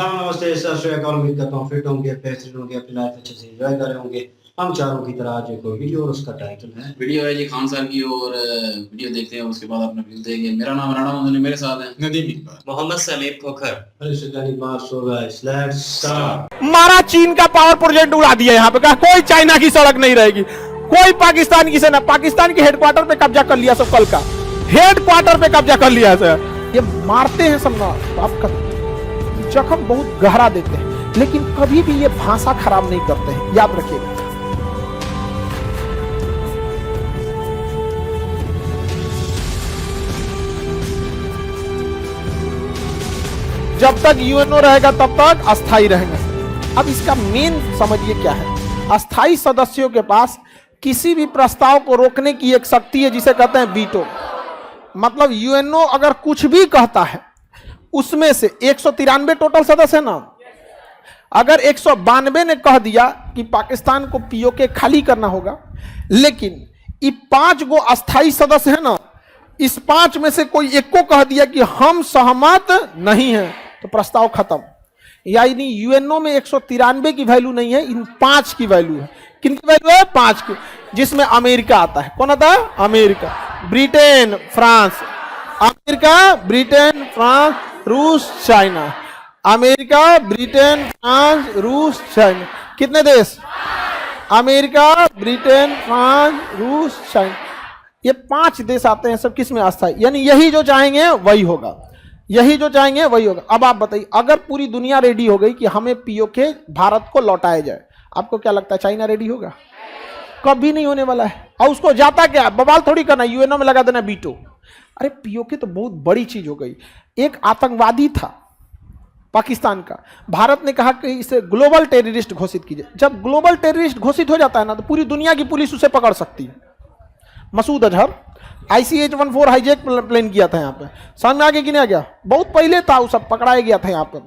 अस्सलाम नमस्ते सर श्री अकाल। उम्मीद करता हूँ फिट होंगे, बेहतरीन होंगे, अपनी लाइफ अच्छे से एंजॉय कर रहे होंगे। हम चारों की तरह आज एक वीडियो और उसका टाइटल है वीडियो है जी खान साहब की, और वीडियो देखते हैं उसके बाद अपना व्यू देंगे। मेरा नाम राणा मोहम्मद, मेरे साथ हैं नदीम इकबाल, मोहम्मद सलीम खोखर। मारा चीन का पावर प्रोजेक्ट उड़ा दिया यहाँ पे, कहा कोई चाइना की सड़क नहीं रहेगी, कोई पाकिस्तान की सेना, पाकिस्तान के हेडक्वार्टर पे कब्जा कर लिया सब, कल का हेडक्वार्टर पे कब्जा कर लिया सर। ये मारते हैं सब ना, तो आपका जख्म बहुत गहरा देते हैं, लेकिन कभी भी ये भाषा खराब नहीं करते हैं, याद रखिएगा। जब तक यूएनओ रहेगा तब तक अस्थायी रहेंगे। अब इसका मेन समझिए क्या है, अस्थायी सदस्यों के पास किसी भी प्रस्ताव को रोकने की एक शक्ति है जिसे कहते हैं वीटो। मतलब यूएनओ अगर कुछ भी कहता है, उसमें से 193 टोटल सदस्य है ना, अगर 192 ने कह दिया कि पाकिस्तान को पीओके खाली करना होगा, लेकिन ये 5 गो अस्थायी सदस्य है ना, इस 5 में से कोई एक को कह दिया कि हम सहमत नहीं हैं, तो प्रस्ताव खत्म। यानी यूएनओ में 193 की वैल्यू नहीं है, इन 5 की वैल्यू है। किन की वैल्यू है? 5 की, जिसमें अमेरिका आता है। कौन आता है? America, Britain, France, America, Britain, France, रूस, चाइना, अमेरिका, ब्रिटेन, फ्रांस, रूस, चाइना। कितने देश? अमेरिका, ब्रिटेन, फ्रांस, रूस, चाइना, ये 5 देश आते हैं सब। किस में? अस्थायी। यानी यही जो चाहेंगे वही होगा, यही जो चाहेंगे वही होगा। अब आप बताइए, अगर पूरी दुनिया रेडी हो गई कि हमें पीओके भारत को लौटाया जाए, आपको क्या लगता है चाइना रेडी होगा? कभी नहीं होने वाला है। और उसको जाता क्या, बवाल थोड़ी करना, यूएनओ में लगा देना वीटो। अरे पीओके तो बहुत बड़ी चीज हो गई। एक आतंकवादी था पाकिस्तान का, भारत ने कहा कि इसे ग्लोबल टेररिस्ट घोषित कीजिए। जब ग्लोबल टेररिस्ट घोषित हो जाता है ना, तो पूरी दुनिया की पुलिस उसे पकड़ सकती है। Masood Azhar ICH-14 hijack plane किया था यहाँ पे, समझ में आगे कि नहीं आ गया? बहुत पहले था, वो सब पकड़ाया गया था यहाँ पे,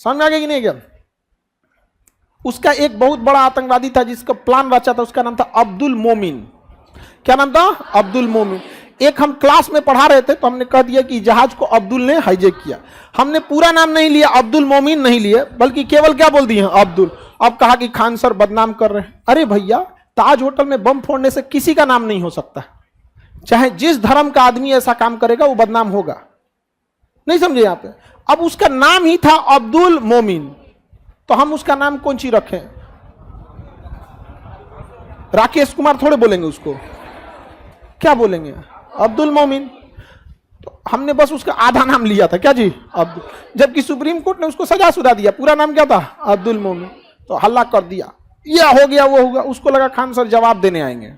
समझ में आगे कि नहीं गया? उसका एक बहुत बड़ा आतंकवादी था जिसका प्लान रचा था, उसका नाम था अब्दुल मोमिन। क्या नाम था? अब्दुल मोमिन। एक हम क्लास में पढ़ा रहे थे तो हमने कह दिया कि जहाज को अब्दुल ने हाईजैक किया। हमने पूरा नाम नहीं लिया, अब्दुल मोमिन नहीं लिए, बल्कि केवल क्या बोल दिए? अब्दुल। अब कहा कि खान सर बदनाम कर रहे हैं। अरे भैया, ताज होटल में बम फोड़ने से किसी का नाम नहीं हो सकता। चाहे जिस धर्म का आदमी ऐसा काम करेगा वो बदनाम होगा, नहीं समझे यहाँ पे? अब उसका नाम ही था अब्दुल मोमिन, तो हम उसका नाम कौन सी रखें? राकेश कुमार थोड़े बोलेंगे उसको, क्या बोलेंगे? अब्दुल मोमिन। तो हमने बस उसका आधा नाम लिया था, क्या जी? अब्दुल। जबकि सुप्रीम कोर्ट ने उसको सजा सुधा दिया, पूरा नाम क्या था? अब्दुल मोमिन। तो हल्ला कर दिया, यह हो गया वो होगा। उसको लगा खान सर जवाब देने आएंगे,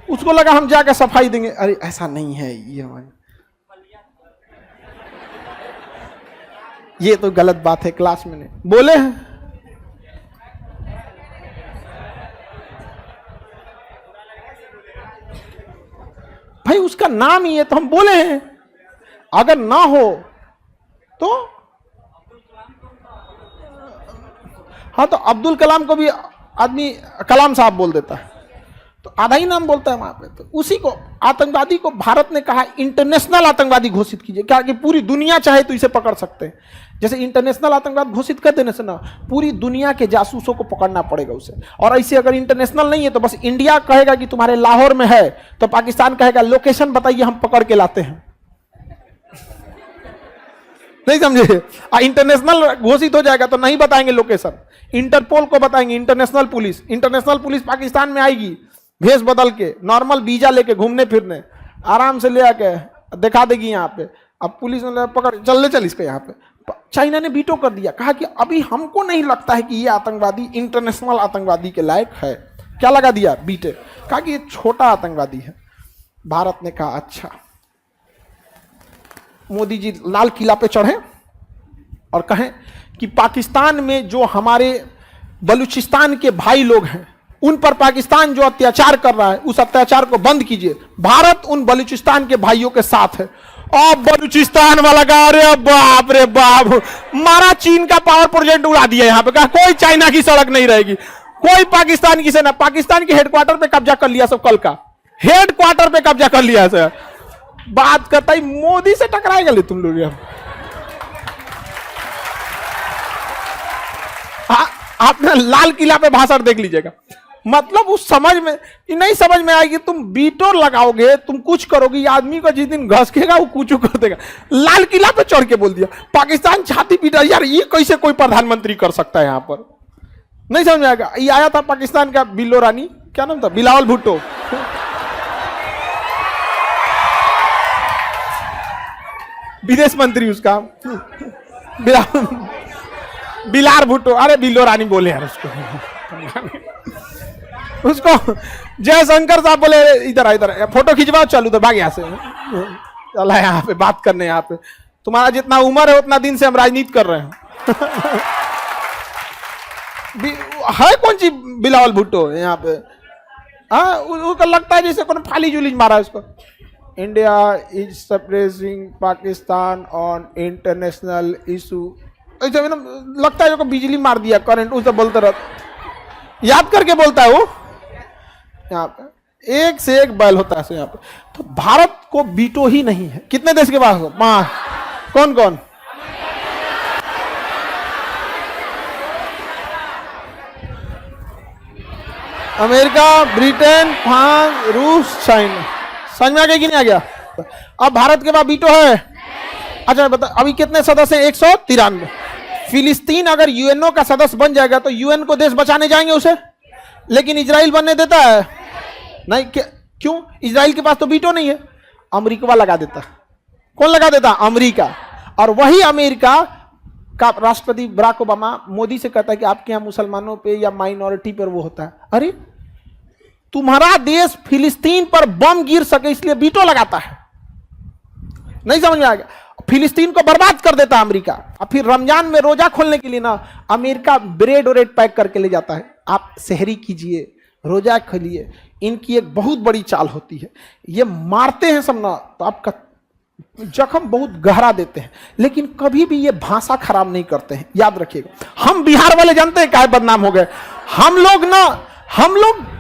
उसको लगा हम जाकर सफाई देंगे। अरे ऐसा नहीं है, ये तो गलत बात है, क्लास में नहीं बोले हैं। भाई उसका नाम ही है तो हम बोले हैं, अगर ना हो तो हाँ, तो अब्दुल कलाम को भी आदमी कलाम साहब बोल देता है, तो आधा ही नाम बोलता है वहां पे। तो उसी को, आतंकवादी को भारत ने कहा इंटरनेशनल आतंकवादी घोषित कीजिए, क्या कि पूरी दुनिया चाहे तो इसे पकड़ सकते हैं। जैसे इंटरनेशनल आतंकवाद घोषित कर देने से ना, पूरी दुनिया के जासूसों को पकड़ना पड़ेगा उसे। और ऐसे अगर इंटरनेशनल नहीं है तो बस इंडिया कहेगा कि तुम्हारे लाहौर में है, तो पाकिस्तान कहेगा लोकेशन बताइए, हम पकड़ के लाते हैं। नहीं समझे? इंटरनेशनल घोषित हो जाएगा तो नहीं बताएंगे लोकेशन, इंटरपोल को बताएंगे, इंटरनेशनल पुलिस पाकिस्तान में आएगी भेष बदल के, नॉर्मल वीजा लेके घूमने फिरने, आराम से ले आके दिखा देगी यहाँ पे। अब पुलिस ने पकड़, चल इसको यहाँ पे। चाइना ने वीटो कर दिया, कहा कि अभी हमको नहीं लगता है कि ये आतंकवादी इंटरनेशनल आतंकवादी के लायक है। क्या लगा दिया? वीटो। कहा कि ये छोटा आतंकवादी है। भारत ने कहा अच्छा। मोदी जी लाल किला पे चढ़े और कहें कि पाकिस्तान में जो हमारे बलूचिस्तान के भाई लोग हैं, उन पर पाकिस्तान जो अत्याचार कर रहा है, उस अत्याचार को बंद कीजिए। भारत उन बलूचिस्तान के भाइयों के साथ है। अब बलूचिस्तान वाला का, अरे बाप रे बाप, मारा चीन का पावर प्रोजेक्ट उड़ा दिया यहाँ पे, कहा कोई चाइना की सड़क नहीं रहेगी, कोई पाकिस्तान की सेना, पाकिस्तान के हेडक्वार्टर पे कब्जा कर लिया सब, कल का हेडक्वार्टर पे कब्जा कर लिया सर। बात करता ही मोदी से टकराएगा ले तुम लोग यार। आपने लाल किला पे भाषण देख लीजिएगा। मतलब उस समझ में नहीं समझ में आएगी, तुम बीटो लगाओगे, तुम कुछ करोगे, ये आदमी को जिस दिन घसकेगा वो कुछ कर देगा। लाल किला पे चढ़ के बोल दिया, पाकिस्तान छाती पीटा। यार ये कैसे कोई प्रधानमंत्री कर सकता है? यहां पर नहीं समझ में आएगा। ये आया था पाकिस्तान का बिल्लो रानी, क्या नाम था, बिलावल भुट्टो, विदेश मंत्री उसका बिलार भुट्टो, अरे बिल्लो रानी बोले यार उसको जयशंकर साहब बोले इधर इधर फोटो खिंचवाओ, चलो तो भाग यहाँ से, चला यहाँ पे बात करने। यहाँ पे तुम्हारा जितना उम्र है उतना दिन से हम राजनीति कर रहे हैं। है कौन सी बिलावल भुट्टो यहाँ पे? हाँ, उसको लगता है जैसे कौन फाली जुलीज मारा है उसको। India is suppressing Pakistan on international issue, ऐसे लगता है बिजली मार दिया, करंट, उसे बोलते रहता, याद करके बोलता है वो। यहाँ पे एक से एक बैल होता है यहाँ पे। तो भारत को बीटो ही नहीं है। कितने देश के पास? 5। कौन कौन? अमेरिका, ब्रिटेन, फ्रांस, रूस, चाइना। समझ में आ गया कि नहीं आ गया? अब भारत के पास बीटो है। अच्छा बता, अभी कितने सदस्य हैं? 193। फिलिस्तीन अगर यूएनओ का सदस्य बन जाएगा तो यूएन को देश बचाने जाएंगे उसे, लेकिन इजराइल बनने देता है नहीं। क्यों? इजराइल के पास तो बीटो नहीं है। अमेरिका लगा देता। कौन लगा देता? अमेरिका। और वही अमेरिका का राष्ट्रपति बराक ओबामा मोदी से कहता है कि आपके यहां मुसलमानों पे या माइनॉरिटी पर वो होता है। अरे तुम्हारा देश फिलिस्तीन पर बम गिर सके इसलिए बीटो लगाता है। नहीं समझ में आएगा? फिलिस्तीन को बर्बाद कर देता है अमेरिका। और फिर रमजान में रोजा खोलने के लिए ना अमेरिका ब्रेड और पैक करके ले जाता है, आप सहरी कीजिए, रोजा खोलिए। इनकी एक बहुत बड़ी चाल होती है, ये मारते हैं सब ना तो आपका जख्म बहुत गहरा देते हैं, लेकिन कभी भी ये भाषा खराब नहीं करते हैं। याद रखिएगा। हम बिहार वाले जानते हैं काहे बदनाम हो गए? हम लोग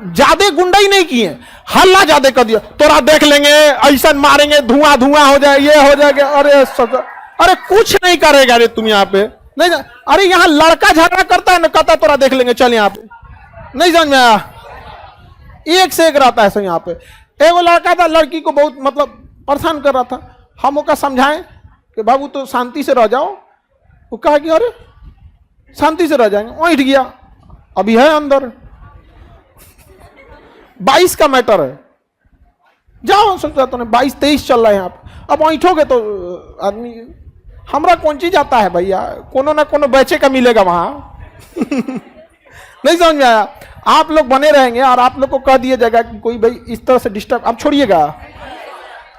ज्यादा गुंडाई नहीं किए, हल्ला ज्यादा कर दिया। तोरा देख लेंगे, ऐसा मारेंगे, धुआं धुआं हो जाए, ये हो जाएगा। अरे कुछ नहीं करेगा रे तुम यहाँ पे। नहीं, अरे यहाँ लड़का झगड़ा करता है ना, कहता है तोरा देख लेंगे, चल यहाँ पे। नहीं समझ में आया? एक से एक रहता है सब यहाँ पे। एगो लड़का था, लड़की को बहुत मतलब परेशान कर रहा था। हम ओका समझाएं कि बाबू तो शांति से रह जाओ। वो कहा कि अरे शांति से रह जाएंगे, वहीं उठ गया। अभी है अंदर 22 का मैटर है, जाओ सोचा तो 22-23 चल रहा है यहाँ पे। अब ऐठोगे तो आदमी, हमरा कौन चीज आता है भैया, कोनो ना कोनो बेचे का मिलेगा वहां। नहीं समझ में आया? आप लोग बने रहेंगे और आप लोग को कह दिया जाएगा कि कोई भाई इस तरह से डिस्टर्ब, आप छोड़िएगा।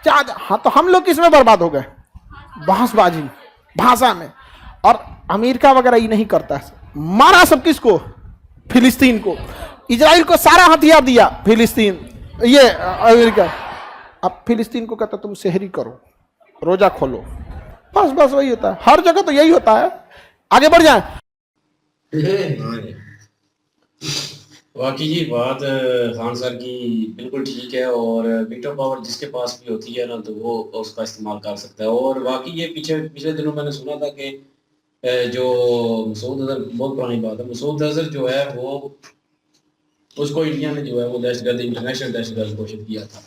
हाँ, तो हम लोग किसमें बर्बाद हो गए? बहसबाजी, भाषा में। और अमेरिका वगैरह ये नहीं करता है। मारा सब किसको? फिलिस्तीन को। इजराइल को सारा हथियार दिया, फिलिस्तीन, ये अमेरिका। अब फिलिस्तीन को कहता तुम सहरी करो, रोजा खोलो, बस वही होता है। हर जगह तो यही होता है। आगे बढ़ जाए। वाकई जी बात खान सर की बिल्कुल ठीक है। और वीटो पावर जिसके पास भी होती है ना तो वो उसका इस्तेमाल कर सकता है। और वाकई ये पिछले दिनों मैंने सुना था कि जो मसूद अजहर, बहुत पुरानी बात है, मसूद अजहर जो है वो, उसको इंडिया ने जो है वो दहशतगर्द, इंटरनेशनल दहशतगर्द घोषित किया था।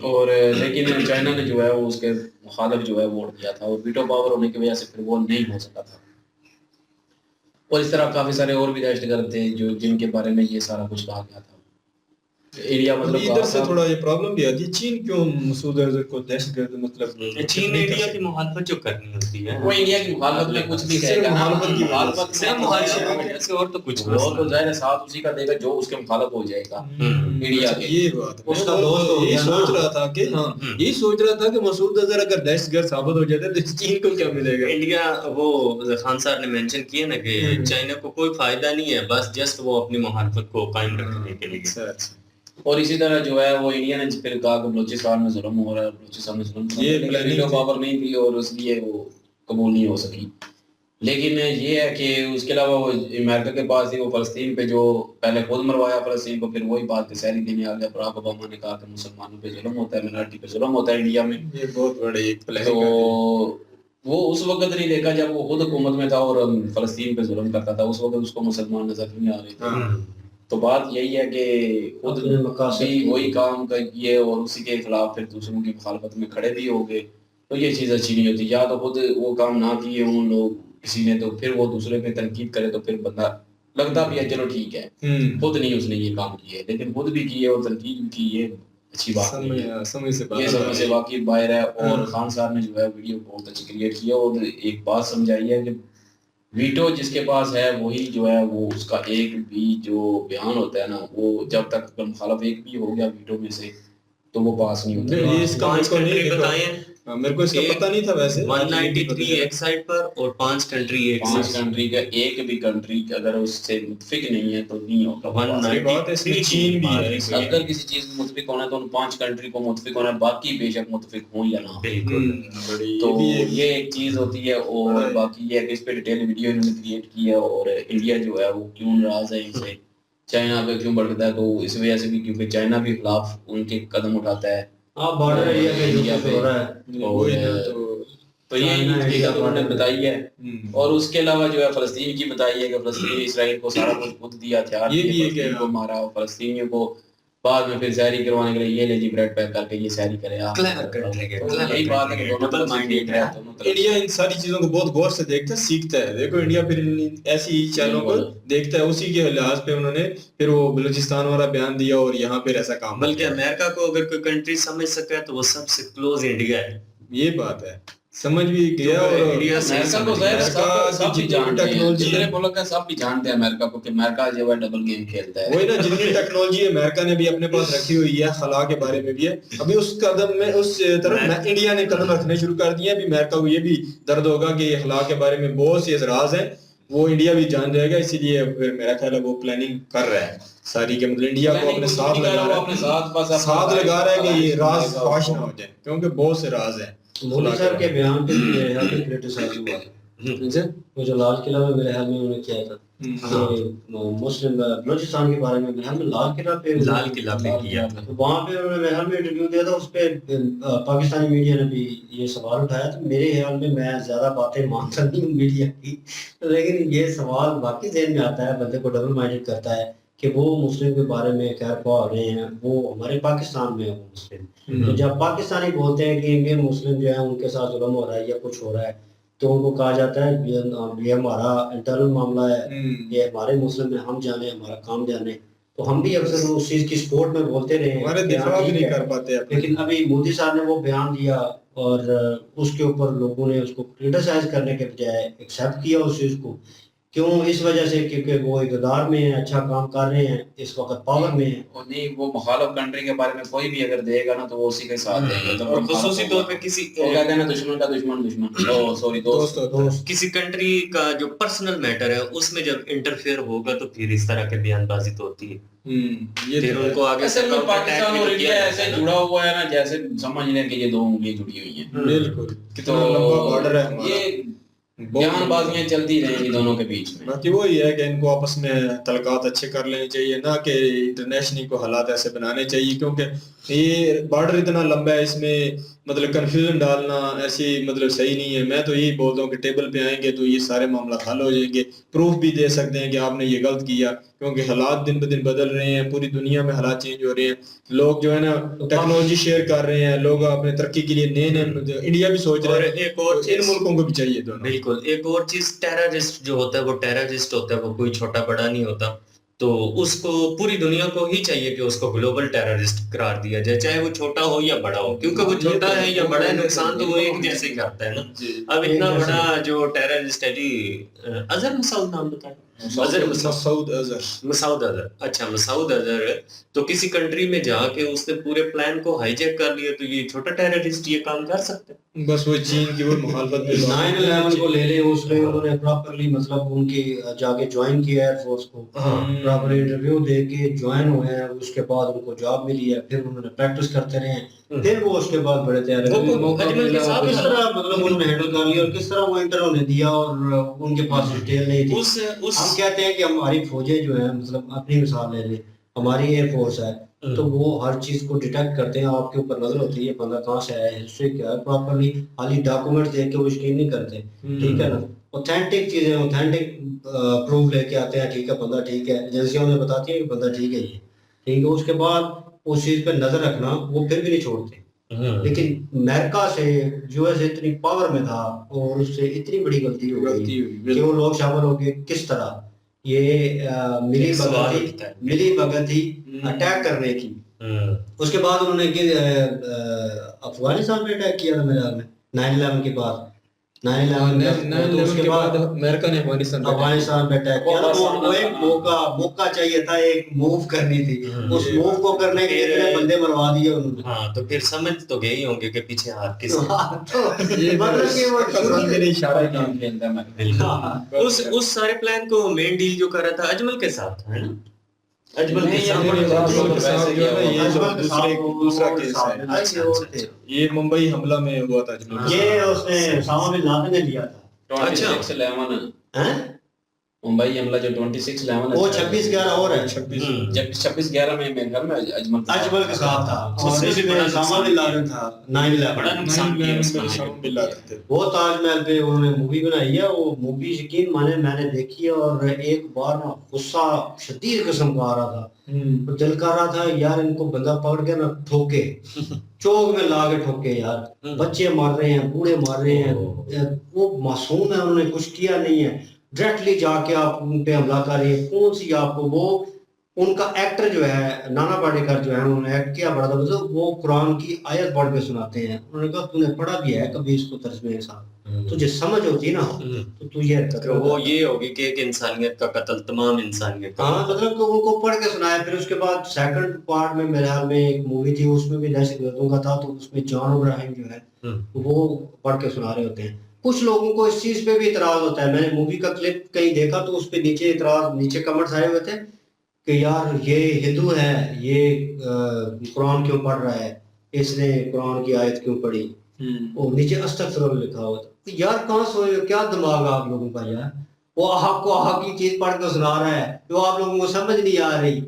और लेकिन चाइना ने जो है वो उसके मुखालिफ जो है वोट दिया था, और वीटो पावर होने की वजह से फिर वो नहीं हो सका था। और इस तरह काफी सारे और भी दहशतगर्द थे जो जिनके बारे में ये सारा कुछ कहा गया था। इंडिया मतलब इधर से थोड़ा ये प्रॉब्लम भी आती है। चीन क्यों मसूद अजहर को दहशतगर्द मतलब चीन इंडिया की मुखालफत जो करनी होती है, वो इंडिया की मुखालफत में कुछ भी कहेगा, मुखालफत से और तो कुछ वो तो जाहिर है साथ उसी का देगा जो उसके मुखालिफ हो जाएगा इंडिया के। ये बात उसका दोस्त हो गया, सोच रहा था कि हाँ, ये सोच रहा था कि मसूद अजहर अगर दहशतगर्द साबित हो जाता है तो चीन को क्या मिलेगा। इंडिया, वो खान साहब ने मेंशन किया ना कि चाइना को कोई फायदा नहीं है, बस जस्ट वो अपनी मुखालफत को कायम रखने के लिए। और इसी तरह जो है वो इंडिया ने फिर कहा कि बलूचिस्तान में जुल्म हो रहा है, बलूचिस्तान में जुल्म, ये वीटो पावर नहीं थी और इसलिए वो कबूल नहीं हो सकी। लेकिन ये है कि उसके अलावा वो अमेरिका के पास थी, वो फलस्तीन पे जो पहले खुद मरवाया फलस्तीन को, फिर वही बात सहरी देने आ गया। बराक ओबामा ने कहा कि मुसलमानों पे जुल्म होता है, मिनॉरिटी पे जुल्म होता है इंडिया में। ये बहुत बड़ी एक तो वो उस वक्त नहीं देखा जब वो खुद हुकूमत में था और फलस्तीन पे जुल्म करता था, उस वक्त उसको मुसलमान नजर नहीं आ रहे थे। तो बात यही है कि खुद अपने मकासद भी वही काम किए और उसी के खिलाफ फिर दूसरों की मुखालफत में खड़े भी हो गए, तो ये चीज़ अच्छी नहीं होती। या तो खुद वो काम ना किए हों लोग किसी ने, तो फिर वो दूसरे पे तनकीद करे तो फिर बंदा लगता भी है चलो ठीक है, खुद नहीं उसने ये काम किए, लेकिन खुद भी किए और तनकीद भी की, ये अच्छी बात नहीं है। समझ से ये समझ से वाकिफ बाहर है। और खान साहब ने जो है वीडियो बहुत अच्छी क्रिएट किया और एक बात समझाई है कि वीटो जिसके पास है वही जो है वो उसका एक भी जो बयान होता है ना, वो जब तक मुखालफ एक भी हो गया वीटो में से तो वो पास नहीं होता। ये इसका पांच मेरे को नहीं कंट्री बताए, मेरे को इसका पता नहीं था वैसे। 193 एक साइड पर और 5 कंट्री एक पांच साइड। कंट्री का एक भी कंट्री अगर उससे मुतफिक नहीं है तो नहीं होगा। 193 चीन भी है। अगर किसी चीज में मुतफिक होना है तो उन 5 कंट्री को मुतफिक होना है, बाकी बेशक मुतफिक हो या ना हो। बिल्कुल। तो ये एक चीज होती है। और बाकी ये है कि इस पे डिटेल वीडियो इन्होंने क्रिएट की है और इंडिया जो है वो क्यों नाराज है इनसे, चाइना पे क्यों भड़कता है, तो इस वजह से भी क्योंकि चाइना भी खिलाफ उनके कदम उठाता है। हाँ, बॉर्डर एरिया पे इंडिया जो हो रहा है तो ये चाइना उन्होंने बताई है। हम्म। और उसके अलावा जो है फलस्तीन की बताई है कि फलस्तीन ने इसराइल को सारा कुछ खुद दिया, हथियार ये भी दिए, है कि फलस्तीन को मारा और फलस्तीनियों को बाद में फिर सहरी करवाने के लिए ये ले जी ब्रेड पैक करके ये सहरी करे। आप Clever country है, तो clever यही बात है कि country है, दोनों double तरफ से minded देख रहा है, है। दोनों तरफ से। इंडिया इन सारी चीजों को बहुत गौर से देखता है, सीखता है। देखो इंडिया फिर ऐसी चैनलों को देखता है, उसी के लिहाज पे उन्होंने फिर वो बलूचिस्तान वाला बयान दिया और यहाँ पे ऐसा काम। बल्कि अमेरिका को अगर कोई कंट्री समझ सके तो वो सबसे क्लोज इंडिया है। ये बात है, समझ भी गया। और इंडिया से अमेरिका को समझ सब भी जानते हैं, टेक्नोलॉजी जितने मुल्क हैं सब भी जानते हैं अमेरिका को कि अमेरिका जो है डबल गेम खेलता है। वही ना, जितनी टेक्नोलॉजी अमेरिका ने भी अपने पास रखी हुई है, खला के बारे में भी है, अभी उस कदम में उस तरफ इंडिया ने कदम रखने शुरू कर दिए। अभी अमेरिका को ये भी दर्द होगा कि ये खला के बारे में बहुत से राज हैं, वो इंडिया भी जान जाएगा। इसीलिए फिर मेरा ख्याल है वो प्लानिंग कर रहा है सारी के, मतलब इंडिया को अपने साथ लगा रहा है, अपने साथ लगा रहा है कि ये राज फाश ना हो जाए, क्योंकि बहुत से राज हैं। मोदी साहब के बयान पे मेरे ख्याल में क्रिटिसाइज हुआ है। वो जो लाल किला में मेरे ख्याल में उन्होंने किया था मुस्लिम बलूचिस्तान के बारे में, मेरे ख्याल में लाल किला पे किया था। तो वहाँ पे उन्होंने मेरे ख्याल में इंटरव्यू दिया था, उस पे पाकिस्तानी मीडिया ने भी ये सवाल उठाया। तो मेरे ख्याल में मैं ज्यादा बातें मानता नहीं हूँ मीडिया की, लेकिन ये सवाल बाकी ज़हन में आता है, बंदे को डबल माइंडेड करता है कि वो मुस्लिम के बारे में क्या कह रहे हैं, वो हमारे पाकिस्तान में है वो मुस्लिम। तो जब पाकिस्तानी बोलते हैं कि इंडियन मुस्लिम जो है उनके साथ जुल्म हो रहा है या कुछ हो रहा है, तो उनको कहा जाता है ये हमारा इंटरनल मामला है, ये हमारे मुस्लिम है, हम जाने, हमारा काम जाने। तो हम भी अक्सर उस चीज की सपोर्ट में बोलते रहे हैं, हमारे दिफा भी नहीं कर पाते। लेकिन अभी मोदी साहब ने वो बयान दिया और उसके ऊपर लोगों ने उसको क्रिटिसाइज करने के बजाय एक्सेप्ट किया उस चीज को। क्यों? इस वजह से क्योंकि वो इक़्तिदार में है, अच्छा काम कर रहे हैं, इस वक्त पावर में है। और नहीं, वो मुखालिफ कंट्री के बारे में कोई भी अगर देगा ना तो वो उसी के साथ देगा। तो और खुसूसी तौर पे किसी वो कहते हैं ना, दुश्मन का दुश्मन दुश्मन, ओ सॉरी दोस्त। किसी कंट्री का जो पर्सनल मैटर है उसमें जब इंटरफेयर होगा तो फिर इस तरह के बयानबाजी तो होती है। ये फिर उनको आगे से पाकिस्तान और इंडिया ऐसे जुड़ा हुआ है ना, जैसे समझ लें कि ये दो उंगलियां जुड़ी हुई हैं। बिल्कुल, कितना लंबा बॉर्डर है हमारा। ये बयानबाजियां चलती रहेंगी दोनों के बीच में। बाकी वही है कि इनको आपस में तलकात अच्छे कर लेने चाहिए, ना कि इंटरनेशनल को हालात ऐसे बनाने चाहिए, क्योंकि ये बॉर्डर इतना लंबा है, इसमें मतलब कंफ्यूजन डालना ऐसी मतलब सही नहीं है। मैं तो यही बोलता हूँ कि टेबल पे आएंगे तो ये सारे मामला हल हो जाएंगे, प्रूफ भी दे सकते हैं कि आपने ये गलत किया, क्योंकि हालात दिन ब दिन बदल रहे हैं, पूरी दुनिया में हालात चेंज हो रहे हैं, लोग जो है ना टेक्नोलॉजी शेयर कर रहे हैं, लोग अपने तरक्की के लिए नए नए, इंडिया भी सोच रहा है, एक और इन मुल्कों को भी चाहिए दोनों। बिल्कुल, एक और चीज, टेररिस्ट जो होता है वो टेररिस्ट होता है, वो कोई छोटा बड़ा नहीं होता। तो उसको पूरी दुनिया को ही चाहिए कि उसको ग्लोबल टेररिस्ट करार दिया जाए, चाहे वो छोटा हो या बड़ा हो, क्योंकि वो छोटा है या बड़ा है, नुकसान तो वो एक जैसे ही करता है ना। अब इतना बड़ा जो टेररिस्ट है जी, अजहर मसूद नाम बताया, मसूद अजहर, अच्छा मसूद अजहर, तो किसी कंट्री में जाके उसने पूरे प्लान को हाईजैक कर लिया, तो ये छोटा टेररिस्ट ये काम कर सकते हैं। बस वो चीन की वो मुखालफत में 9/11 को ले ले, उसमें उन्होंने प्रॉपर्ली मतलब उनकी जाके ज्वाइन किया एयरफोर्स को, प्रॉपर इंटरव्यू दे के ज्वाइन हुए हैं, उसके बाद उनको जॉब मिली है, फिर उन्होंने प्रैक्टिस करते रहे, फिर वो उसके बाद बड़े तैयार किस तरह मतलब उन्होंने हैंडल कर लिया और किस तरह वो इंटरव्यू ने दिया, और उनके पास डिटेल नहीं थी। हम कहते हैं कि हमारी फौजें जो है, मतलब अपनी मिसाल ले ले, हमारी एयरफोर्स है, तो वो हर चीज को डिटेक्ट करते हैं, आपके ऊपर नजर होती है बंदा कहाँ से आया है, हिस्ट्री क्या है, प्रॉपरली खाली डॉक्यूमेंट देख के वो यकीन नहीं करते, ठीक है ना। ऑथेंटिक चीजें, ऑथेंटिक प्रूफ लेके आते हैं, ठीक है बंदा ठीक है, एजेंसियां उन्हें बताती हैं कि बंदा ठीक है ये, ठीक है। उसके बाद उस चीज पे नजर रखना वो फिर भी नहीं छोड़ते। लेकिन अमेरिका से यूएस इतनी पावर में था और उससे इतनी बड़ी गलती हो गई कि वो लोग शामिल हो गए किस तरह, ये मिली भगत ही अटैक करने की। उसके बाद उन्होंने अफगानिस्तान में अटैक किया था मेरे ख्याल में 9/11 के बाद, 9/11 तो उसके बाद अमेरिका ने अफगानिस्तान पे अटैक किया। वो एक मौका चाहिए था, एक मूव करनी थी, उस मूव को करने के लिए इतने बंदे मरवा दिए उन्होंने। हाँ, तो फिर समझ तो गए ही होंगे कि पीछे हाथ किस तो ये मतलब कि वो शुरू से इशारा ही काम लेंदा मैं बिल्कुल उस सारे प्लान को मेन डील जो कर रहा था अजमल के साथ था, है ना? अजमल के साथ ये दूसरा केस है, ये मुंबई हमला में हुआ था अजमल, ये उसने उसामा बिन लादेन ने लिया था। 26/11 हैं? मुंबई हमला जो 26/11 वो 26/11 और है, 26/11 में मेरे घर में अजमल के साथ था, और इसमें उसामा बिन लादेन था। 9/11 बड़ा नुकसान किया उसने। वो ताजमहल पे उन्होंने मूवी बनाई है, वो मूवी यकीन माने मैंने देखी है, और एक बार ना गुस्सा शदीद किस्म का आ रहा था, तो दिल कर रहा था यार इनको बंदा पकड़ के ना ठोके, चौक में ला के ठोके यार, बच्चे मार रहे हैं, बूढ़े मार रहे हैं, वो मासूम है, उन्होंने कुछ किया नहीं है, डायरेक्टली जाके आप उन पे हमला कर रहे हैं। कौन सी आपको वो उनका एक्टर जो है नाना पाटेकर जो है उन्होंने एक्ट किया बड़ा था, वो कुरान की आयत पढ़ के सुनाते हैं। उन्होंने कहा तूने पढ़ा भी है कभी इसको तर्जमे के साथ, तुझे समझ होती ना तो तू ये तो वो ये होगी कि एक इंसानियत का कत्ल तमाम इंसानियत का। हाँ मतलब तो उनको पढ़ के सुनाया। फिर उसके बाद सेकंड पार्ट में मेरे हाल में एक मूवी थी, उसमें भी जैसे दूंगा था, तो उसमें जॉन इब्राहिम जो है वो पढ़ के सुना रहे होते हैं। कुछ लोगों को इस चीज पे भी इतराज होता है, मैंने मूवी का क्लिप कहीं देखा तो उस पे नीचे कमेंट्स आए हुए थे कि यार ये हिंदू है, ये कुरान क्यों पढ़ रहा है, इसने कुरान की आयत क्यों पढ़ी, और नीचे अस्तगफिरुल्लाह लिखा हुआ था। तो यार कहाँ सोए, क्या दिमाग आप लोगों का यार, वो आपको हक की चीज पढ़ के सुना रहा है जो आप लोगों को समझ नहीं आ रही,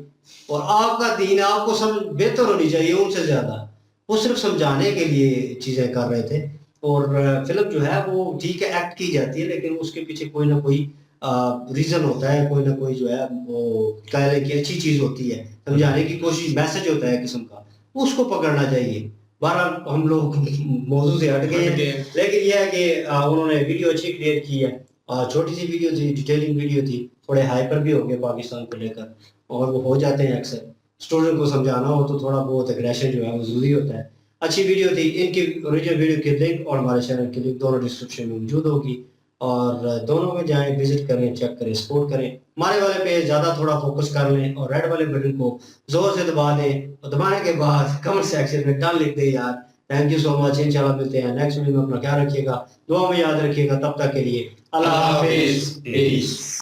और आपका दीन आपको समझ बेहतर होनी चाहिए उनसे ज्यादा, वो सिर्फ समझाने के लिए चीजें कर रहे थे। और फिल्म जो है वो ठीक है एक्ट की जाती है, लेकिन उसके पीछे कोई ना कोई रीजन होता है, कोई ना कोई जो है वो कह लें कि अच्छी चीज होती है, समझाने की कोशिश, मैसेज होता है किस्म का, उसको पकड़ना चाहिए। बहरहाल हम लोग मौजू से हट गए, लेकिन यह है कि उन्होंने वीडियो अच्छी क्रिएट की है, छोटी सी वीडियो थी, डिटेलिंग वीडियो थी, थोड़े हाइपर भी हो गए पाकिस्तान को लेकर, और वो हो जाते हैं अक्सर, स्टूडेंट को समझाना हो तो थोड़ा बहुत एग्रेशन जो है वो जरूरी होता है। अच्छी वीडियो थी। इनकी ओरिजिनल वीडियो की लिंक और हमारे चैनल की लिंक दोनों डिस्क्रिप्शन में मौजूद होगी, और दोनों में जाएं, विजिट करें, चेक करें, सपोर्ट करें। हमारे वाले पे ज़्यादा थोड़ा फोकस कर लें और रेड वाले बटन को जोर से दबा दें, और दबाने के बाद कमेंट सेक्शन में डन लिख दें यार। Thank you so much. इंशाल्लाह मिलते हैं नेक्स्ट वीडियो में। अपना ख्याल रखिएगा, दुआ में याद रखिएगा। तब तक के लिए अल्लाह हाफिज़।